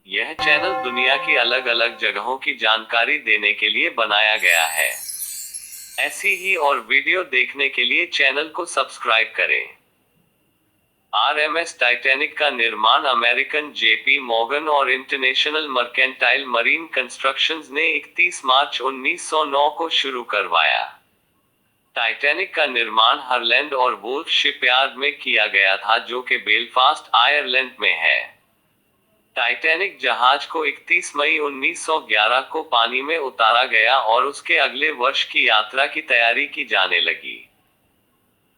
यह चैनल दुनिया की अलग अलग जगहों की जानकारी देने के लिए बनाया गया है। ऐसी ही और वीडियो देखने के लिए चैनल को सब्सक्राइब करें। आरएमएस टाइटैनिक का निर्माण अमेरिकन जेपी मॉर्गन और इंटरनेशनल मर्केंटाइल मरीन कंस्ट्रक्शंस ने 31 मार्च 1909 को शुरू करवाया। टाइटैनिक का निर्माण हरलैंड और वुल्फ शिपयार्ड में किया गया था, जो कि बेलफास्ट, आयरलैंड में है। टाइटैनिक जहाज को 31 मई 1911 को पानी में उतारा गया और उसके अगले वर्ष की यात्रा की तैयारी की जाने लगी।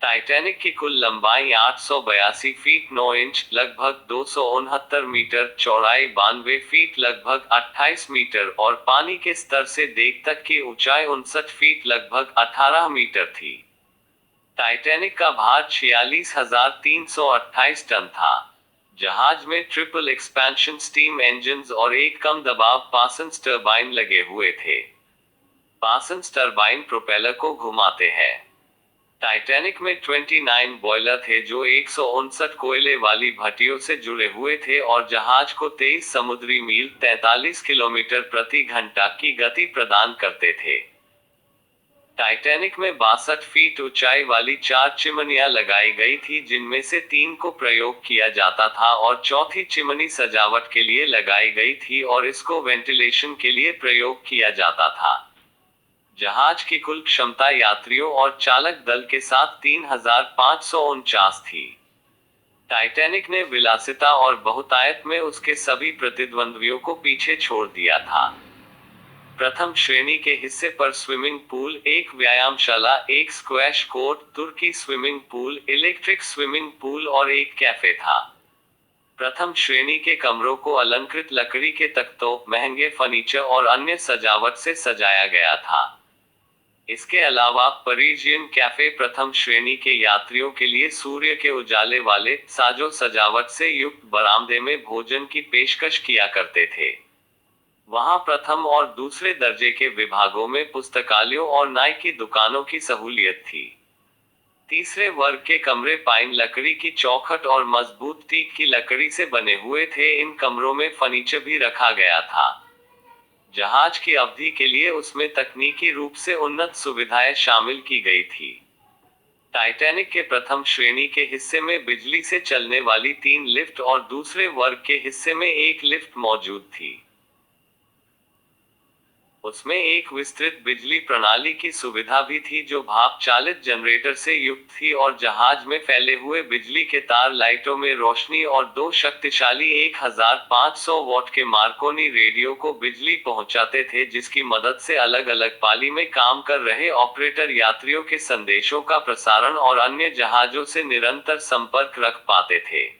टाइटैनिक की कुल लंबाई 882 फीट 9 इंच लगभग 269 मीटर, चौड़ाई 92 फीट लगभग 28 मीटर और पानी के स्तर से डेक तक की ऊंचाई 59 फीट लगभग 18 मीटर थी। टाइटैनिक का भार 46,328 टन था। जहाज में ट्रिपल एक्सपेंशन स्टीम इंजन्स और एक कम दबाव पासन्स टरबाइन लगे हुए थे। पासन्स टरबाइन प्रोपेलर को घुमाते हैं। टाइटैनिक में 29 बॉयलर थे जो 159 कोयले वाली भट्टियों से जुड़े हुए थे और जहाज को 23 समुद्री मील 43 किलोमीटर प्रति घंटा की गति प्रदान करते थे। टाइटैनिक में 62 फीट ऊंचाई वाली 4 चिमनियां लगाई गई थी, जिनमें से 3 को प्रयोग किया जाता था और चौथी चिमनी सजावट के लिए लगाई गई थी और इसको वेंटिलेशन के लिए प्रयोग किया जाता था। जहाज की कुल क्षमता यात्रियों और चालक दल के साथ 3,549 थी। टाइटैनिक ने विलासिता और बहुतायत में उसके सभी प्रतिद्वंद्वियों को पीछे छोड़ दिया था। प्रथम श्रेणी के हिस्से पर स्विमिंग पूल, एक व्यायामशाला, एक स्क्वैश कोर्ट, तुर्की swimming pool, electric swimming pool और एक कैफे था। प्रथम श्रेणी के कमरों को अलंकृत लकड़ी के तख्तों, महंगे फर्नीचर और अन्य सजावट से सजाया गया था। इसके अलावा परीजियन कैफे प्रथम श्रेणी के यात्रियों के लिए सूर्य के उजाले वाले साजो सजावट से युक्त बरामदे में भोजन की पेशकश किया करते थे। वहां प्रथम और दूसरे दर्जे के विभागों में पुस्तकालयों और नाई की दुकानों की सहूलियत थी। तीसरे वर्ग के कमरे पाइन लकड़ी की चौखट और मजबूत टीक की लकड़ी से बने हुए थे। इन कमरों में फर्नीचर भी रखा गया था। जहाज की अवधि के लिए उसमें तकनीकी रूप से उन्नत सुविधाएं शामिल की गई थी। टाइटैनिक के प्रथम श्रेणी के हिस्से में बिजली से चलने वाली 3 लिफ्ट और दूसरे वर्ग के हिस्से में एक लिफ्ट मौजूद थी। उसमें एक विस्तृत बिजली प्रणाली की सुविधा भी थी जो भाप चालित जनरेटर से युक्त थी और जहाज में फैले हुए बिजली के तार लाइटों में रोशनी और 2 शक्तिशाली 1500 वॉट के मार्कोनी रेडियो को बिजली पहुंचाते थे, जिसकी मदद से अलग अलग पाली में काम कर रहे ऑपरेटर यात्रियों के संदेशों का प्रसारण और अन्य जहाजों से निरंतर संपर्क रख पाते थे।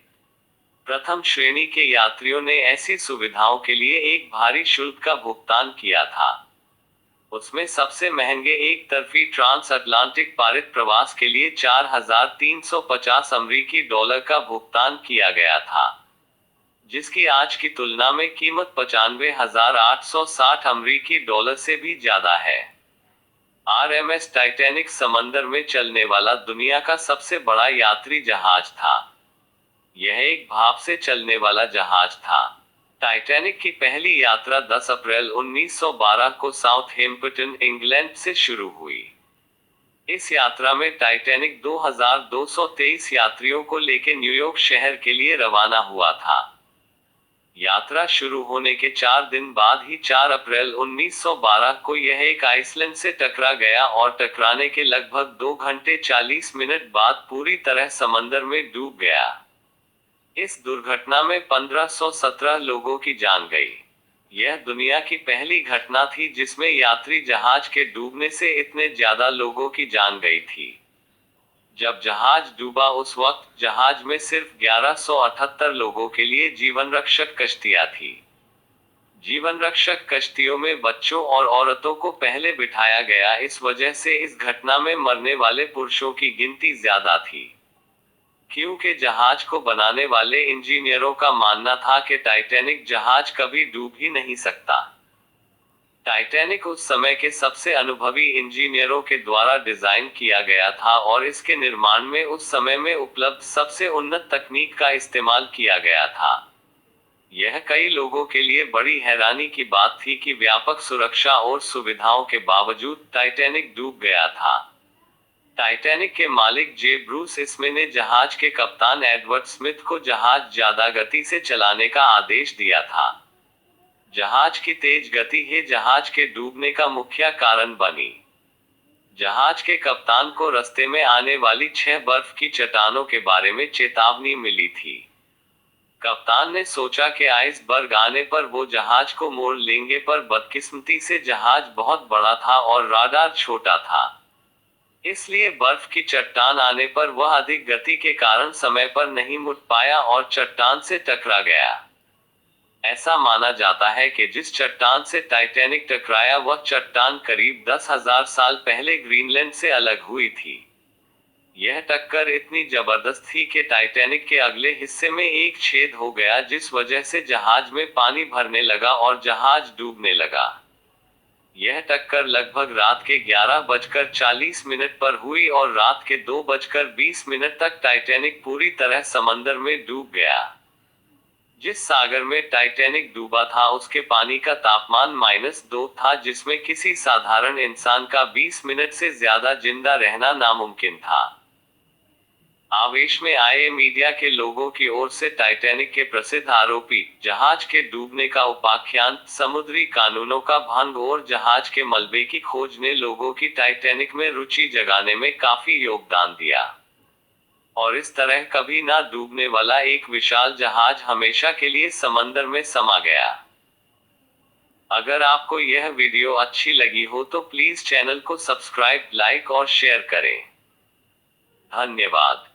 प्रथम श्रेणी के यात्रियों ने ऐसी सुविधाओं के लिए एक भारी शुल्क का भुगतान किया था। उसमें सबसे महंगे एक तरफी ट्रांस अटलांटिक पारित प्रवास के लिए 4,350 अमेरिकी डॉलर का भुगतान किया गया था, जिसकी आज की तुलना में कीमत 95,860 अमेरिकी डॉलर से भी ज्यादा है। आरएमएस टाइटैनिक समंदर में चलने वाला दुनिया का सबसे बड़ा यात्री जहाज था। यह एक भाप से चलने वाला जहाज था। टाइटैनिक की पहली यात्रा 10 अप्रैल 1912 को साउथहैम्पटन, इंग्लैंड से शुरू हुई। इस यात्रा में टाइटैनिक 2,223 यात्रियों को लेकर न्यूयॉर्क शहर के लिए रवाना हुआ था। यात्रा शुरू होने के 4 दिन बाद ही 4 अप्रैल 1912 को यह एक आइसलैंड से टकरा गया और टकराने के लगभग 2 घंटे 40 मिनट बाद पूरी तरह समंदर में डूब गया। इस दुर्घटना में 1517 लोगों की जान गई। यह दुनिया की पहली घटना थी जिसमें यात्री जहाज के डूबने से इतने ज्यादा लोगों की जान गई थी। जब जहाज डूबा उस वक्त जहाज में सिर्फ 1178 लोगों के लिए जीवन रक्षक कश्तियां थी। जीवन रक्षक कश्तियों में बच्चों और औरतों को पहले बिठाया गया, इस वजह से इस घटना में मरने वाले पुरुषों की गिनती ज्यादा थी। क्योंकि जहाज को बनाने वाले इंजीनियरों का मानना था कि टाइटैनिक जहाज कभी डूब ही नहीं सकता। टाइटैनिक उस समय के सबसे अनुभवी इंजीनियरों के द्वारा डिजाइन किया गया था और इसके निर्माण में उस समय में उपलब्ध सबसे उन्नत तकनीक का इस्तेमाल किया गया था। यह कई लोगों के लिए बड़ी हैरानी की बात थी कि व्यापक सुरक्षा और सुविधाओं के बावजूद टाइटैनिक डूब गया था। टाइटैनिक के मालिक जे ब्रूस इसमे ने जहाज के कप्तान एडवर्ड स्मिथ को जहाज ज्यादा गति से चलाने का आदेश दिया था। जहाज की तेज गति ही जहाज के डूबने का मुख्य कारण बनी। जहाज के कप्तान को रास्ते में आने वाली 6 बर्फ की चट्टानों के बारे में चेतावनी मिली थी। कप्तान ने सोचा कि आइसबर्ग आने पर वो जहाज को मोड़ लेंगे, पर बदकिस्मती से जहाज बहुत बड़ा था और राडार छोटा था। इसलिए बर्फ की चट्टान आने पर वह अधिक गति के कारण समय पर नहीं मुड़ पाया और चट्टान से टकरा गया। ऐसा माना जाता है कि जिस चट्टान से टाइटैनिक टकराया वह चट्टान करीब 10,000 साल पहले ग्रीनलैंड से अलग हुई थी। यह टक्कर इतनी जबरदस्त थी कि टाइटैनिक के अगले हिस्से में एक छेद हो गया, जिस वजह से जहाज में पानी भरने लगा और जहाज डूबने लगा। यह टक्कर लगभग रात के 11:40 पर हुई और रात के 2:20 तक टाइटैनिक पूरी तरह समंदर में डूब गया। जिस सागर में टाइटैनिक डूबा था उसके पानी का तापमान -2 था, जिसमें किसी साधारण इंसान का 20 मिनट से ज्यादा जिंदा रहना नामुमकिन था। आवेश में आए मीडिया के लोगों की ओर से टाइटैनिक के प्रसिद्ध आरोपी, जहाज के डूबने का उपाख्यान, समुद्री कानूनों का भंग और जहाज के मलबे की खोज ने लोगों की टाइटैनिक में रुचि जगाने में काफी योगदान दिया। और इस तरह कभी ना डूबने वाला एक विशाल जहाज हमेशा के लिए समंदर में समा गया। अगर आपको यह वीडियो अच्छी लगी हो तो प्लीज चैनल को सब्सक्राइब, लाइक और शेयर करें। धन्यवाद।